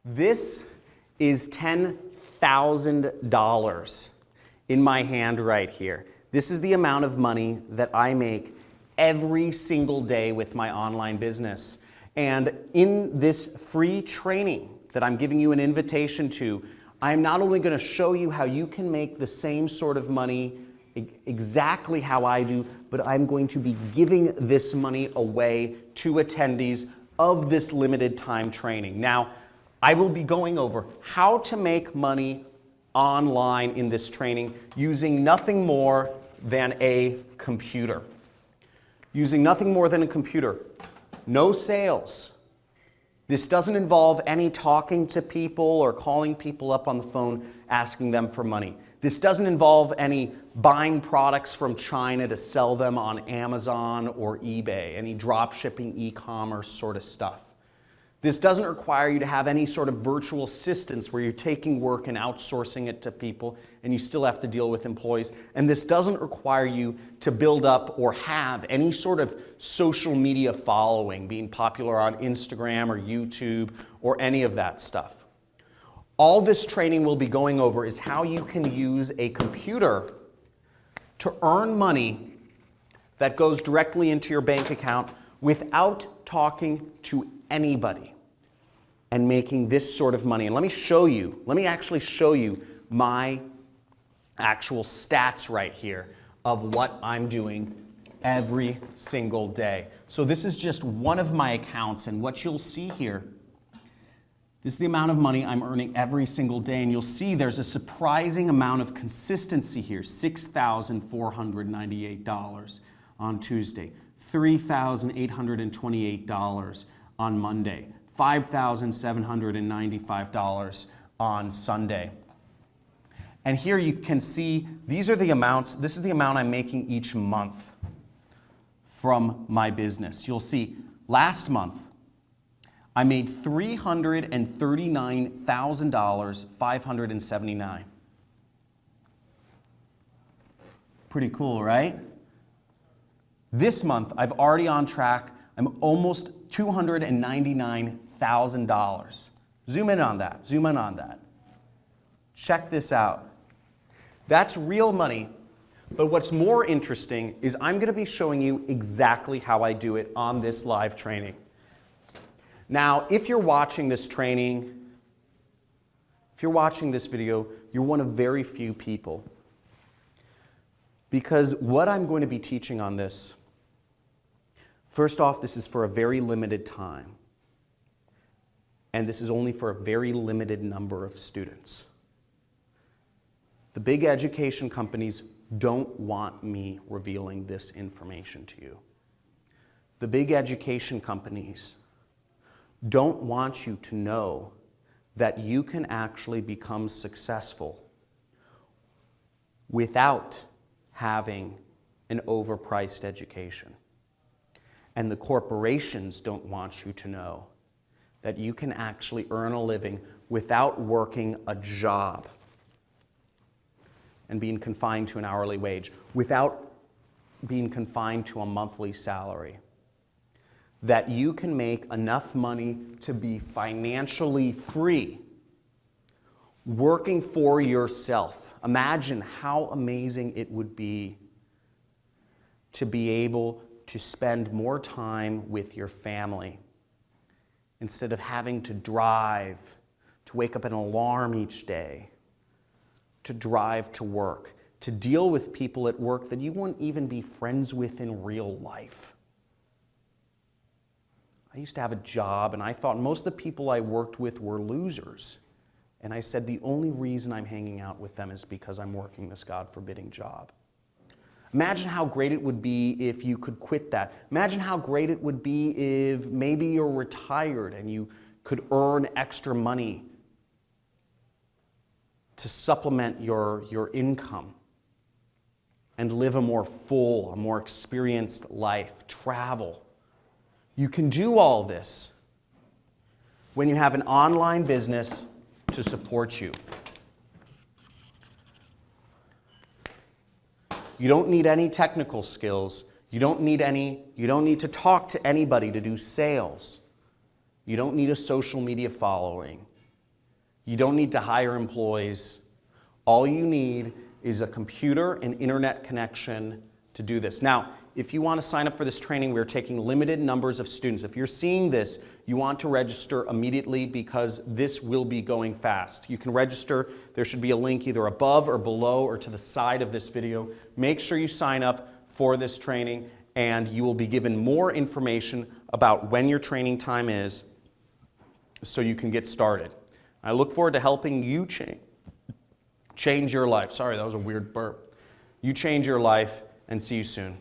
This is $10,000 in my hand right here. This is the amount of money that I make every single day with my online business. And in this free training that I'm giving you an invitation to, I'm not only going to show you how you can make the same sort of money exactly how I do, but I'm going to be giving this money away to attendees of this limited time training. Now, I will be going over how to make money online in this training using nothing more than a computer. Using nothing more than a computer. No sales. This doesn't involve any talking to people or calling people up on the phone asking them for money. This doesn't involve any buying products from China to sell them on Amazon or eBay, any drop shipping, e-commerce sort of stuff. This doesn't require you to have any sort of virtual assistants where you're taking work and outsourcing it to people and you still have to deal with employees. And this doesn't require you to build up or have any sort of social media following, being popular on Instagram or YouTube or any of that stuff. All this training we'll be going over is how you can use a computer to earn money that goes directly into your bank account without talking to anybody and making this sort of money. And let me actually show you my actual stats right here of what I'm doing every single day. So this is just one of my accounts, and what you'll see here, this is the amount of money I'm earning every single day, and you'll see there's a surprising amount of consistency here. $6,498 on Tuesday, $3,828 on Monday, $5,795 on Sunday. And here you can see these are the amounts. This is the amount I'm making each month from my business. You'll see last month I made $339,579. Pretty cool, right? This month I've already on track. I'm almost $299,000. Zoom in on that. Zoom in on that. Check this out. That's real money, but what's more interesting is I'm going to be showing you exactly how I do it on this live training. Now, if you're watching this training, if you're watching this video, you're one of very few people. Because what I'm going to be teaching on this, first off, this is for a very limited time. And this is only for a very limited number of students. The big education companies don't want me revealing this information to you. The big education companies don't want you to know that you can actually become successful without having an overpriced education. And the corporations don't want you to know that you can actually earn a living without working a job and being confined to an hourly wage, without being confined to a monthly salary. That you can make enough money to be financially free, working for yourself. Imagine how amazing it would be to be able to spend more time with your family instead of having to drive, to wake up an alarm each day, to drive to work, to deal with people at work that you wouldn't even be friends with in real life. I used to have a job and I thought most of the people I worked with were losers. And I said the only reason I'm hanging out with them is because I'm working this God-forbidding job. Imagine how great it would be if you could quit that. Imagine how great it would be if maybe you're retired and you could earn extra money to supplement your income and live a more full, a more experienced life, travel. You can do all this when you have an online business to support you. You don't need any technical skills. You don't need to talk to anybody to do sales. You don't need a social media following. You don't need to hire employees. All you need is a computer and internet connection to do this. Now, if you want to sign up for this training, we're taking limited numbers of students. If you're seeing this, you want to register immediately because this will be going fast. You can register. There should be a link either above or below or to the side of this video. Make sure you sign up for this training, and you will be given more information about when your training time is so you can get started. I look forward to helping you change your life. Sorry, that was a weird burp. You change your life, and see you soon.